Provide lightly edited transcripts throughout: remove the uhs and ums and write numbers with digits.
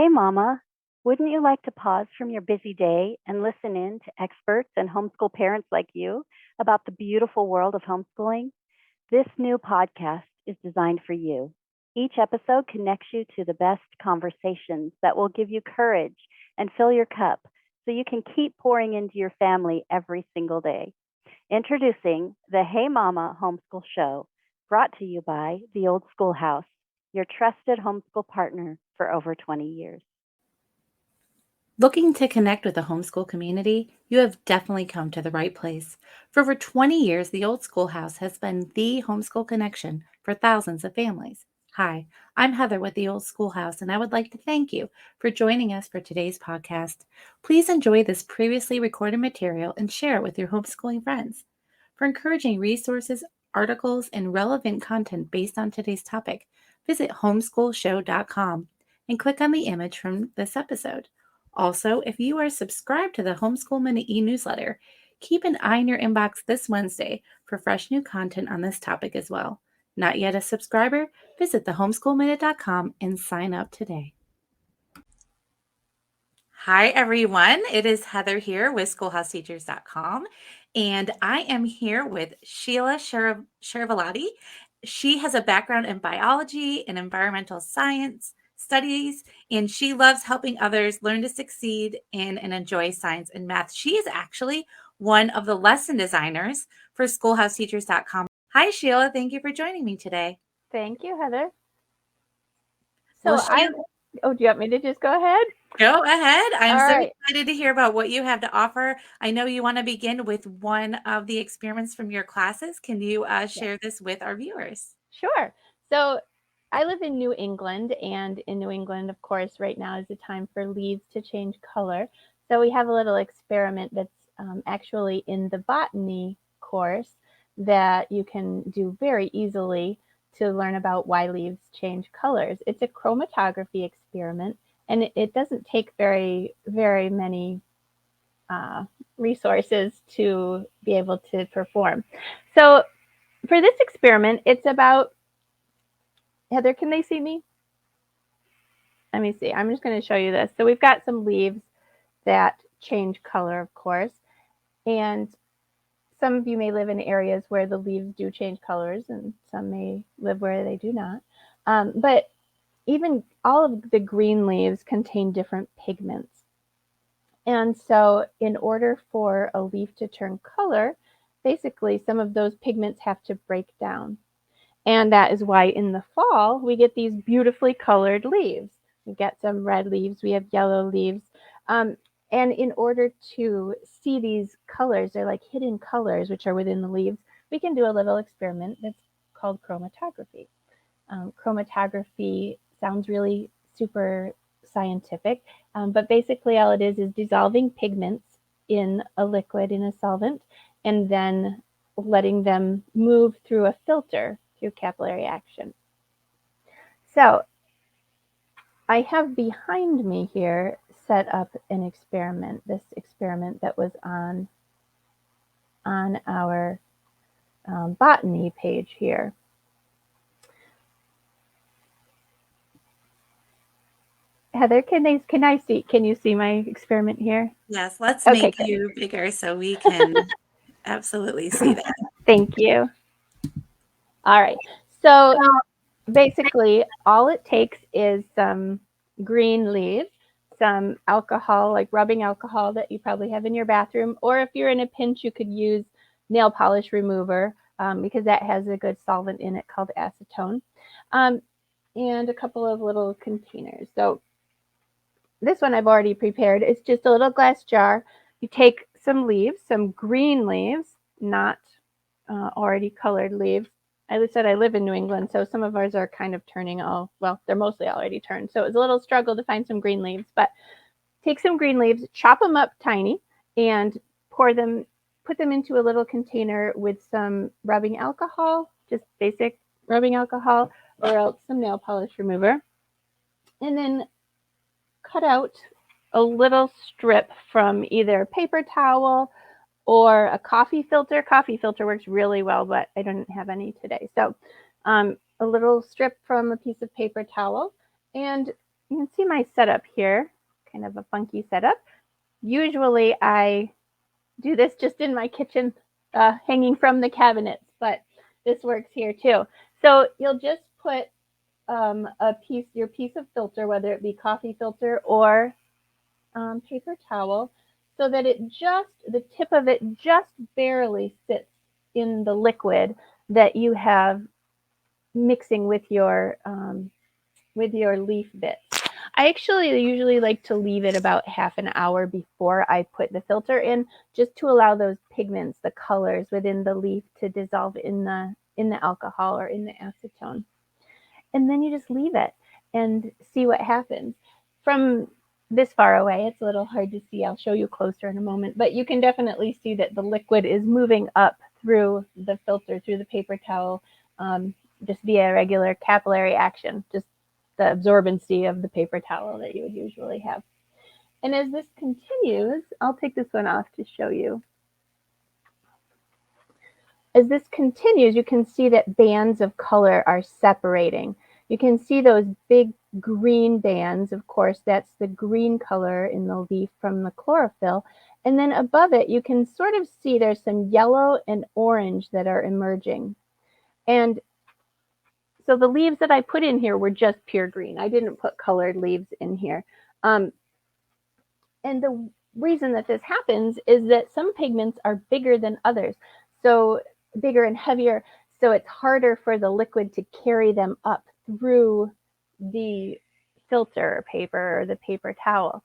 Hey, Mama, wouldn't you like to pause from your busy day and listen in to experts and homeschool parents like you about the beautiful world of homeschooling? This new podcast is designed for you. Each episode connects you to the best conversations that will give you courage and fill your cup so you can keep pouring into your family every single day. Introducing the Hey Mama Homeschool Show, brought to you by the Old Schoolhouse, your trusted homeschool partner for over 20 years. Looking to connect with the homeschool community? You have definitely come to the right place. For over 20 years, the Old Schoolhouse has been the homeschool connection for thousands of families. Hi, I'm Heather with the Old Schoolhouse, and I would like to thank you for joining us for today's podcast. Please enjoy this previously recorded material and share it with your homeschooling friends. For encouraging resources, articles, and relevant content based on today's topic, visit homeschoolshow.com and click on the image from this episode. Also, if you are subscribed to the Homeschool Minute e-newsletter, keep an eye in your inbox this Wednesday for fresh new content on this topic as well. Not yet a subscriber? Visit thehomeschoolminute.com and sign up today. Hi, everyone. It is Heather here with schoolhouseteachers.com, and I am here with Sheila Chairvolotti. She has a background in biology and environmental science studies, and she loves helping others learn to succeed in and enjoy science and math. She is actually one of the lesson designers for schoolhouseteachers.com. Hi, Sheila. Thank you for joining me today. Thank you, Heather. Well, So Sheila, do you want me to just go ahead? go ahead. I'm All so right. excited to hear about what you have to offer. I know you want to begin with one of the experiments from your classes. Can you share this with our viewers? Sure. So I live in New England, and in New England, of course, right now is the time for leaves to change color. So we have a little experiment that's actually in the botany course that you can do very easily to learn about why leaves change colors. It's a chromatography experiment, and it doesn't take very many resources to be able to perform. So for this experiment, it's about, Heather, can they see me? Let me see. I'm just going to show you this. So we've got some leaves that change color, of course. And some of you may live in areas where the leaves do change colors, and some may live where they do not. But even all of the green leaves contain different pigments. And so in order for a leaf to turn color, basically some of those pigments have to break down. And that is why in the fall, we get these beautifully colored leaves. We get some red leaves, we have yellow leaves. And in order to see these colors, they're like hidden colors, which are within the leaves, we can do a little experiment that's called chromatography. Chromatography sounds really super scientific, but basically all it is dissolving pigments in a liquid, in a solvent, and then letting them move through a filter through capillary action. So I have behind me here set up an experiment, this experiment that was on our botany page here. Heather, can you see my experiment here? Yes, let's Okay, make good. you bigger so we can absolutely see that. Thank you. All right. So basically, all it takes is some green leaves, some alcohol, like rubbing alcohol that you probably have in your bathroom, or if you're in a pinch, you could use nail polish remover because that has a good solvent in it called acetone, and a couple of little containers. So this one I've already prepared. It's just a little glass jar. You take some leaves, some green leaves, not already colored leaves. I said I live in New England, so some of ours are kind of turning they're mostly already turned. So it was a little struggle to find some green leaves, but take some green leaves, chop them up tiny, and put them into a little container with some rubbing alcohol, just basic rubbing alcohol, or else some nail polish remover. And then cut out a little strip from either paper towel or a coffee filter. Coffee filter works really well, but I didn't have any today. So a little strip from a piece of paper towel, and you can see my setup here, kind of a funky setup. Usually I do this just in my kitchen, hanging from the cabinets, but this works here too. So you'll just put your piece of filter, whether it be coffee filter or paper towel, so that the tip of it just barely sits in the liquid that you have mixing with your leaf bits. I actually usually like to leave it about half an hour before I put the filter in, just to allow those pigments, the colors within the leaf, to dissolve in the alcohol or in the acetone. And then you just leave it and see what happens. From this far away, it's a little hard to see. I'll show you closer in a moment, but you can definitely see that the liquid is moving up through the filter, through the paper towel, just via regular capillary action, just the absorbency of the paper towel that you would usually have. And as this continues, I'll take this one off to show you. As this continues, you can see that bands of color are separating. You can see those big green bands. Of course, that's the green color in the leaf from the chlorophyll. And then above it, you can sort of see there's some yellow and orange that are emerging. And so the leaves that I put in here were just pure green. I didn't put colored leaves in here. And the reason that this happens is that some pigments are bigger than others. So bigger and heavier, so it's harder for the liquid to carry them up through the filter paper or the paper towel.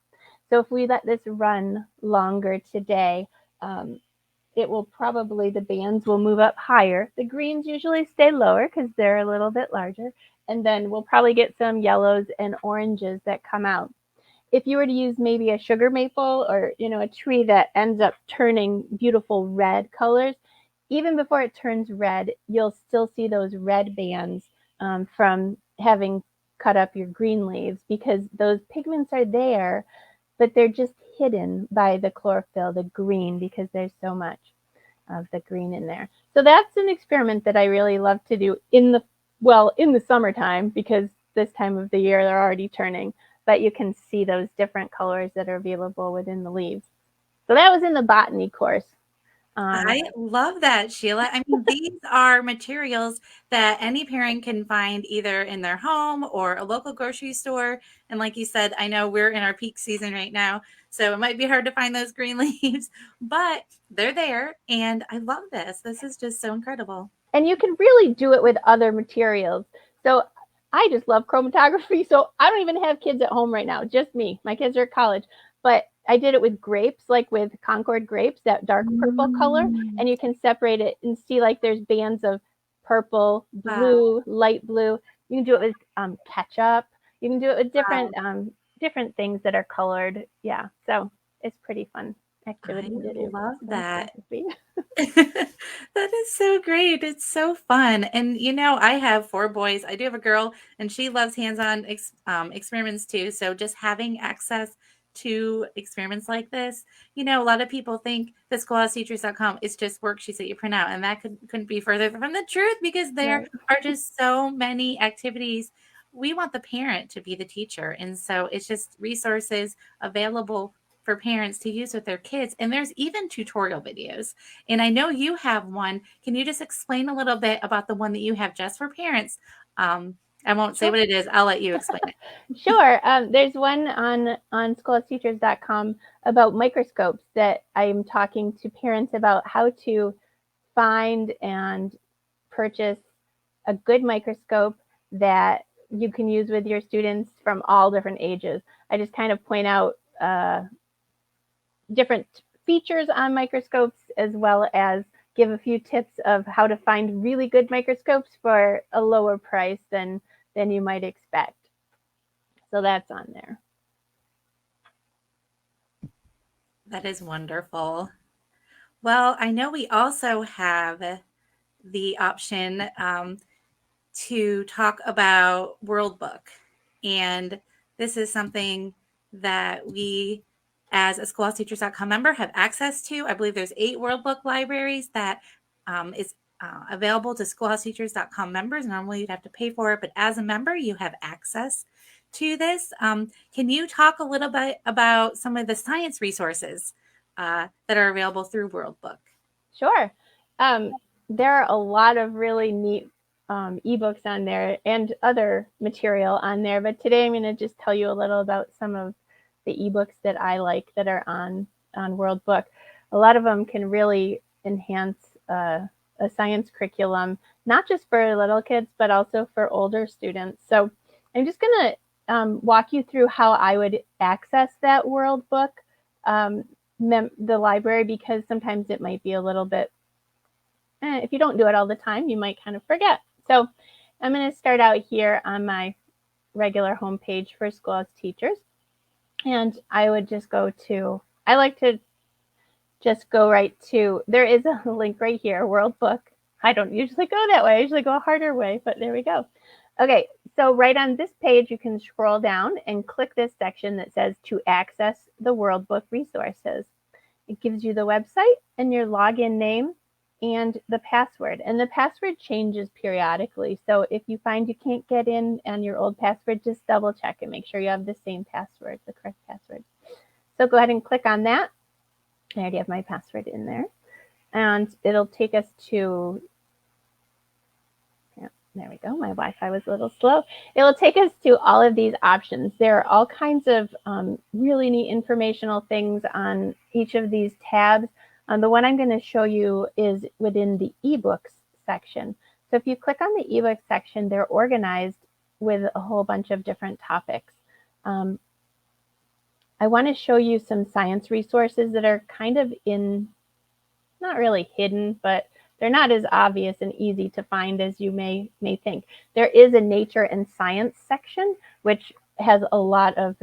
So if we let this run longer today, it will probably, the bands will move up higher. The greens usually stay lower because they're a little bit larger. And then we'll probably get some yellows and oranges that come out. If you were to use maybe a sugar maple or, a tree that ends up turning beautiful red colors, even before it turns red, you'll still see those red bands from having cut up your green leaves, because those pigments are there, but they're just hidden by the chlorophyll, the green, because there's so much of the green in there. So that's an experiment that I really love to do in the summertime, because this time of the year they're already turning, but you can see those different colors that are available within the leaves. So that was in the botany course. I love that, Sheila. I mean, these are materials that any parent can find either in their home or a local grocery store. And like you said, I know we're in our peak season right now, so it might be hard to find those green leaves, but they're there. And I love this. This is just so incredible. And you can really do it with other materials. So I just love chromatography. So I don't even have kids at home right now, just me. My kids are at college. But I did it with grapes, like with Concord grapes, that dark purple color. And you can separate it and see like there's bands of purple, blue, light blue. You can do it with ketchup. You can do it with different things that are colored. Yeah, so it's pretty fun activity to do. I love that. That is so great. It's so fun. And I have 4 boys. I do have a girl, and she loves hands-on experiments too. So just having access to experiments like this, a lot of people think that schoolhouseteachers.com is just worksheets that you print out, and that couldn't be further from the truth, because there are just so many activities. We want the parent to be the teacher, and so it's just resources available for parents to use with their kids. And there's even tutorial videos. And I know you have one. Can you just explain a little bit about the one that you have just for parents? I won't say what it is. I'll let you explain it. Sure. There's one on schoolhouseteachers.com about microscopes that I'm talking to parents about how to find and purchase a good microscope that you can use with your students from all different ages. I just kind of point out different features on microscopes, as well as give a few tips of how to find really good microscopes for a lower price than you might expect. So that's on there. That is wonderful. Well, I know we also have the option to talk about World Book. And this is something that we, as a schoolhouseteachers.com member, have access to. I believe there's 8 World Book libraries that is available to schoolhouseteachers.com members. Normally you'd have to pay for it, but as a member, you have access to this, can you talk a little bit about some of the science resources that are available through World Book? Sure. There are a lot of really neat ebooks on there and other material on there, but today I'm going to just tell you a little about some of the ebooks that I like that are on World Book. A lot of them can really enhance a science curriculum, not just for little kids, but also for older students. So I'm just going to walk you through how I would access that World Book, the library, because sometimes it might be a little bit, if you don't do it all the time, you might kind of forget. So I'm going to start out here on my regular homepage for Schoolhouse teachers. And I would just go to, I like to just go right to, there is a link right here, World Book. I don't usually go that way. I usually go a harder way, but there we go. Okay, so right on this page, you can scroll down and click this section that says to access the World Book resources. It gives you the website and your login name and the password. And the password changes periodically. So if you find you can't get in on your old password, just double check and make sure you have the same password, the correct password. So go ahead and click on that. I already have my password in there. And it'll take us to, yeah, there we go. My Wi-Fi was a little slow. It will take us to all of these options. There are all kinds of really neat informational things on each of these tabs. The one I'm going to show you is within the ebooks section. So if you click on the ebooks section, they're organized with a whole bunch of different topics. I want to show you some science resources that are kind of in, not really hidden, but they're not as obvious and easy to find as you may think. There is a nature and science section, which has a lot of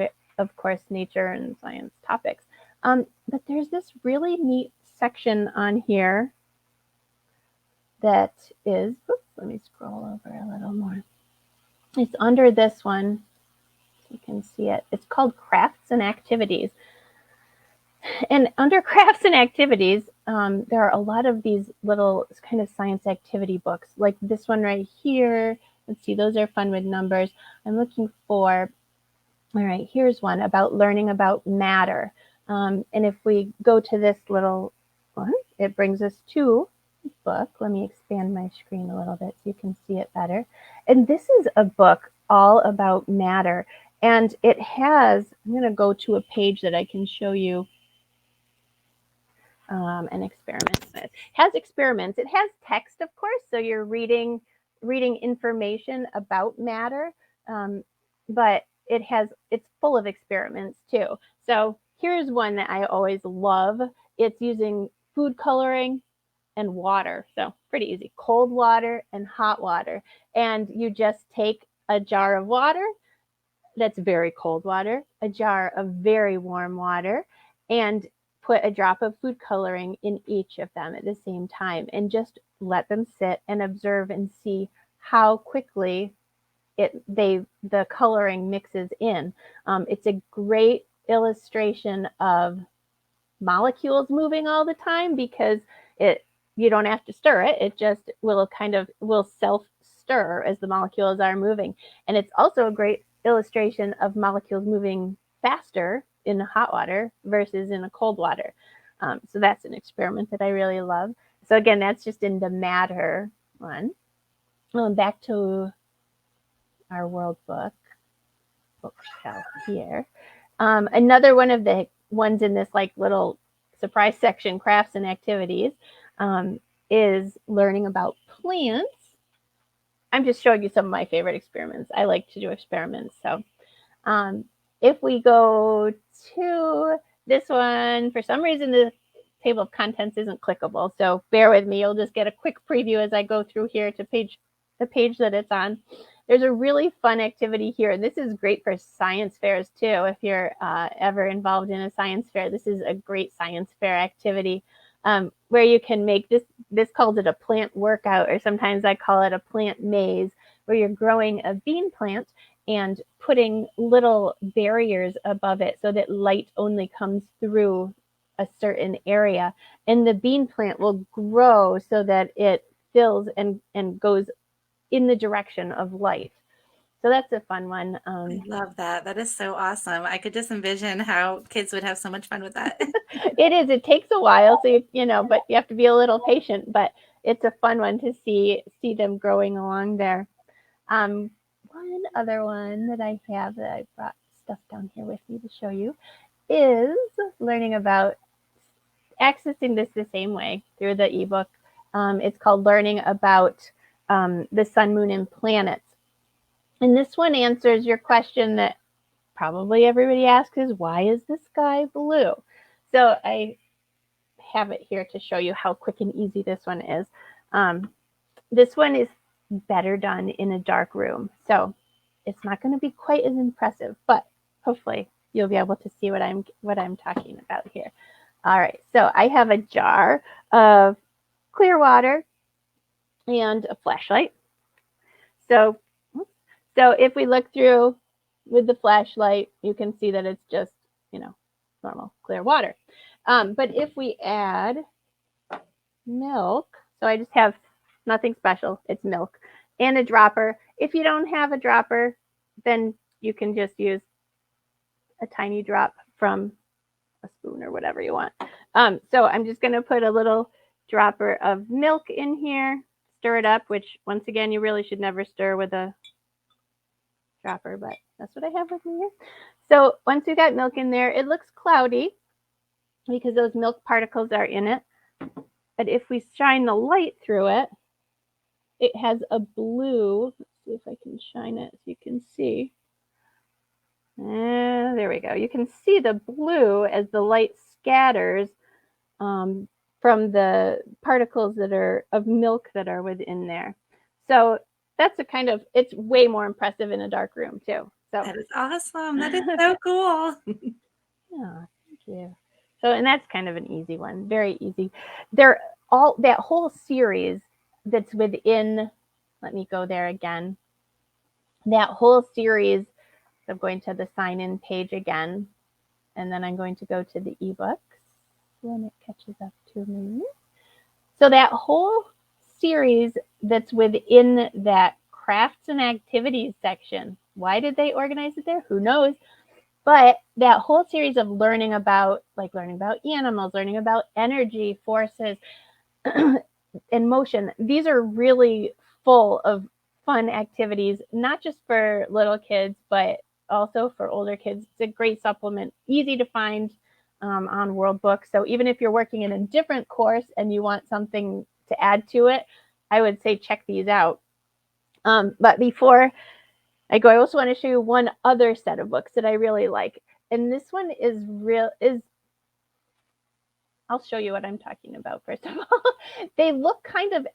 course, nature and science topics. But there's this really neat section on here that is, oops, let me scroll over a little more. It's under this one. You can see it. It's called Crafts and Activities. And under Crafts and Activities, there are a lot of these little kind of science activity books, like this one right here. Let's see, those are fun with numbers. I'm looking for, all right, here's one about learning about matter. And if we go to this little one, it brings us to this book. Let me expand my screen a little bit so you can see it better. And this is a book all about matter. And it has, I'm going to go to a page that I can show you an experiment with. It has experiments. It has text, of course, so you're reading information about matter, but it's full of experiments too. So here's one that I always love. It's using food coloring and water. So pretty easy. Cold water and hot water. And you just take a jar of water that's very cold water, a jar of very warm water, and put a drop of food coloring in each of them at the same time, and just let them sit and observe and see how quickly the coloring mixes in. It's a great illustration of molecules moving all the time, because you don't have to stir it. It just will self-stir as the molecules are moving. And it's also a great illustration of molecules moving faster in hot water versus in a cold water. So that's an experiment that I really love. So again, that's just in the matter one. Back to our World Book bookshelf here. Another one of the ones in this like little surprise section, crafts and activities, is learning about plants. I'm just showing you some of my favorite experiments. I like to do experiments. So if we go to this one, for some reason the table of contents isn't clickable, so bear with me. You'll just get a quick preview as I go through here to the page that it's on. There's a really fun activity here, and this is great for science fairs too. If you're ever involved in a science fair, this is a great science fair activity where you can make this calls it a plant workout, or sometimes I call it a plant maze, where you're growing a bean plant and putting little barriers above it so that light only comes through a certain area. And the bean plant will grow so that it fills and goes in the direction of light. So that's a fun one. I love that. That is so awesome. I could just envision how kids would have so much fun with that. It is. It takes a while, so but you have to be a little patient. But it's a fun one to see them growing along there. One other one that I have that I brought stuff down here with me to show you is learning about accessing this the same way through the ebook. It's called Learning About the Sun, Moon, and Planets. And this one answers your question that probably everybody asks is, why is the sky blue? So I have it here to show you how quick and easy this one is. This one is better done in a dark room. So it's not going to be quite as impressive, but hopefully you'll be able to see what I'm talking about here. All right, so I have a jar of clear water and a flashlight. So if we look through with the flashlight, you can see that it's just, normal clear water. But if we add milk, so I just have nothing special, it's milk, and a dropper. If you don't have a dropper, then you can just use a tiny drop from a spoon or whatever you want. So I'm just going to put a little dropper of milk in here, stir it up, which once again, you really should never stir with a dropper, but that's what I have with me here. So once you got milk in there, it looks cloudy because those milk particles are in it. But if we shine the light through it, it has a blue. Let's see if I can shine it so you can see. There we go. You can see the blue as the light scatters from the particles that are of milk that are within there. So that's it's way more impressive in a dark room too. So that is awesome. That is so cool. Yeah, thank you. So, and that's kind of an easy one, very easy. That whole series that's within, let me go there again. That whole series, I'm going to the sign-in page again, and then I'm going to go to the ebooks when it catches up to me. So that whole series that's within that crafts and activities section, why did they organize it there? Who knows? But that whole series of learning about animals, learning about energy, forces, and motion, these are really full of fun activities, not just for little kids, but also for older kids. It's a great supplement, easy to find on World Books. So even if you're working in a different course and you want something to add to it, I would say check these out. But before I also want to show you one other set of books that I really like. And this one I'll show you what I'm talking about first of all. They look kind of,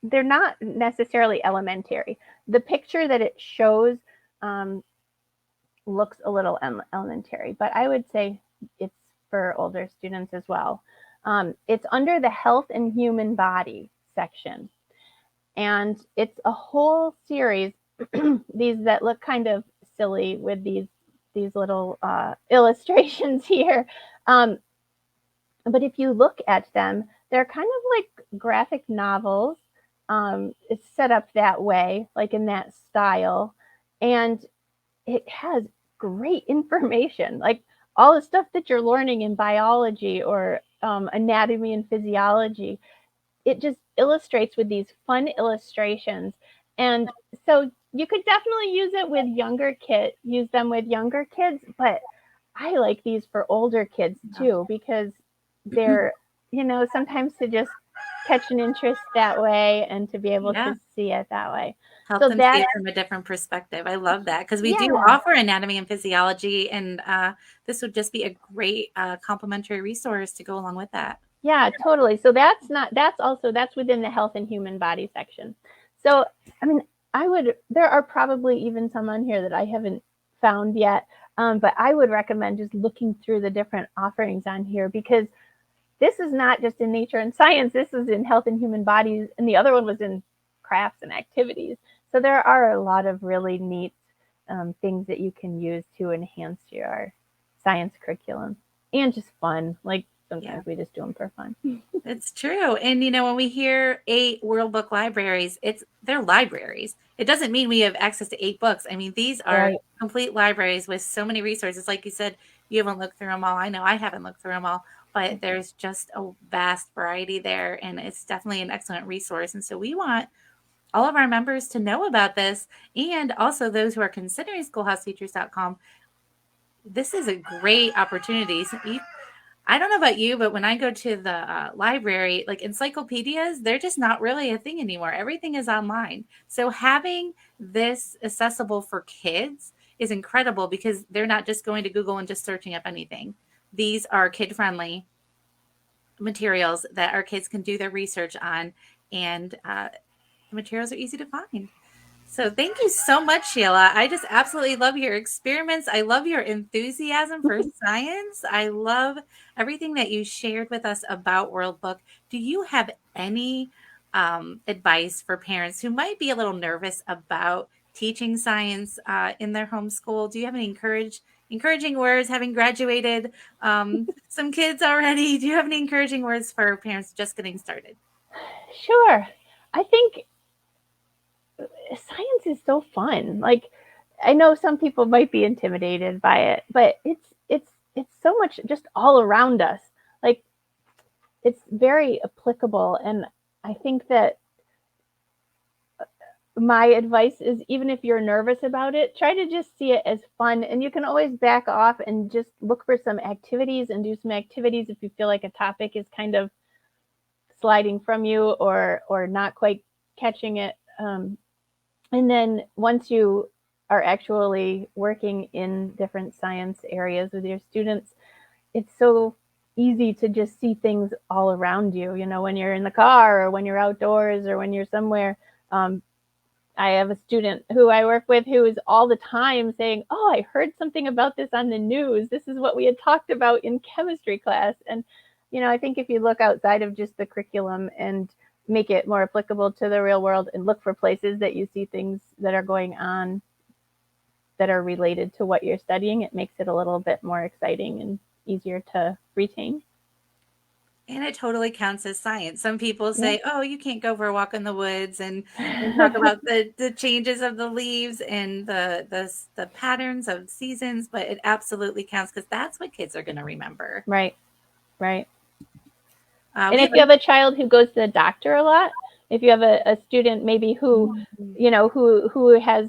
they're not necessarily elementary. The picture that it shows looks a little elementary, but I would say it's for older students as well. It's under the Health and Human Body section. And it's a whole series, these that look kind of silly with these little illustrations here. But if you look at them, they're kind of like graphic novels. It's set up that way, like in that style. And it has great information, like all the stuff that you're learning in biology or anatomy and physiology. It just illustrates with these fun illustrations. And so you could definitely use them with younger kids, but I like these for older kids too, because they're, sometimes to just catch an interest that way and to be able to see it that way. Help them see it from a different perspective. I love that because we do offer anatomy and physiology, and this would just be a great complementary resource to go along with that. Yeah, totally. So that's within the Health and Human Body section. So, I mean, there are probably even some on here that I haven't found yet, but I would recommend just looking through the different offerings on here, because this is not just in nature and science, this is in health and human bodies, and the other one was in crafts and activities. So there are a lot of really neat things that you can use to enhance your science curriculum, and just fun. Like, sometimes we just do them for fun. It's true. And, when we hear 8 World Book libraries, they're libraries. It doesn't mean we have access to 8 books. I mean, these are complete libraries with so many resources. Like you said, you haven't looked through them all. I know I haven't looked through them all, but there's just a vast variety there. And it's definitely an excellent resource. And so we want all of our members to know about this, and also those who are considering schoolhouseteachers.com. This is a great opportunity. So I don't know about you, but when I go to the library, like encyclopedias, they're just not really a thing anymore. Everything is online. So having this accessible for kids is incredible, because they're not just going to Google and just searching up anything. These are kid-friendly materials that our kids can do their research on, and the materials are easy to find. So thank you so much, Sheila. I just absolutely love your experiments. I love your enthusiasm for science. I love everything that you shared with us about World Book. Do you have any advice for parents who might be a little nervous about teaching science in their homeschool? Do you have any encouraging words, having graduated some kids already? Do you have any encouraging words for parents just getting started? Sure. I think science is so fun. Like, I know some people might be intimidated by it, but it's so much just all around us. Like, it's very applicable. And I think that my advice is, even if you're nervous about it, try to just see it as fun. And you can always back off and just look for some activities and do some activities if you feel like a topic is kind of sliding from you or not quite catching it. And then once you are actually working in different science areas with your students, it's so easy to just see things all around you, when you're in the car or when you're outdoors or when you're somewhere. I have a student who I work with who is all the time saying, "Oh, I heard something about this on the news. This is what we had talked about in chemistry class." And, I think if you look outside of just the curriculum and make it more applicable to the real world and look for places that you see things that are going on that are related to what you're studying, it makes it a little bit more exciting and easier to retain. And it totally counts as science. Some people say, "Oh, you can't go for a walk in the woods and talk about the changes of the leaves and the patterns of seasons," but it absolutely counts, because that's what kids are going to remember. Right. And if you have a child who goes to the doctor a lot, if you have a student maybe who has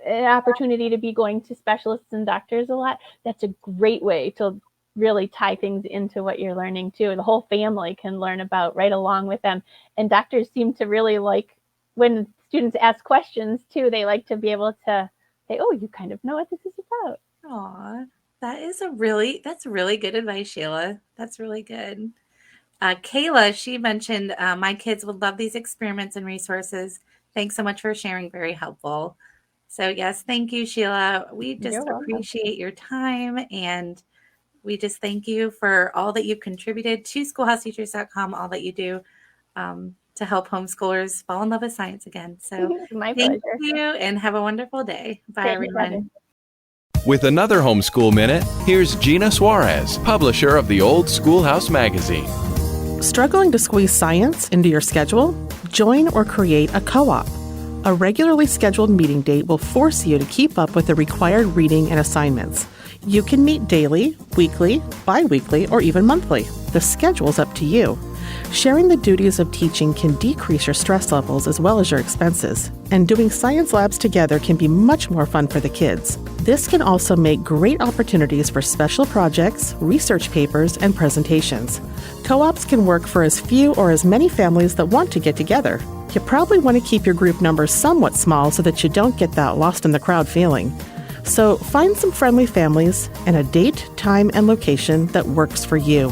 an opportunity to be going to specialists and doctors a lot, that's a great way to really tie things into what you're learning too. The whole family can learn about right along with them. And doctors seem to really like when students ask questions too. They like to be able to say, "Oh, you kind of know what this is about." Aw, that's really good advice, Sheila. That's really good. Kayla, she mentioned, "My kids would love these experiments and resources. Thanks so much for sharing. Very helpful." So yes, thank you, Sheila. We just appreciate your time, and we just thank you for all that you've contributed to schoolhouseteachers.com, all that you do to help homeschoolers fall in love with science again. So thank you, and have a wonderful day. Bye, everyone. With another Homeschool Minute, here's Gina Suarez, publisher of the Old Schoolhouse magazine. Struggling to squeeze science into your schedule? Join or create a co-op. A regularly scheduled meeting date will force you to keep up with the required reading and assignments. You can meet daily, weekly, bi-weekly, or even monthly. The schedule's up to you. Sharing the duties of teaching can decrease your stress levels as well as your expenses, and doing science labs together can be much more fun for the kids. This can also make great opportunities for special projects, research papers, and presentations. Co-ops can work for as few or as many families that want to get together. You probably want to keep your group numbers somewhat small so that you don't get that lost in the crowd feeling. So find some friendly families and a date, time, and location that works for you.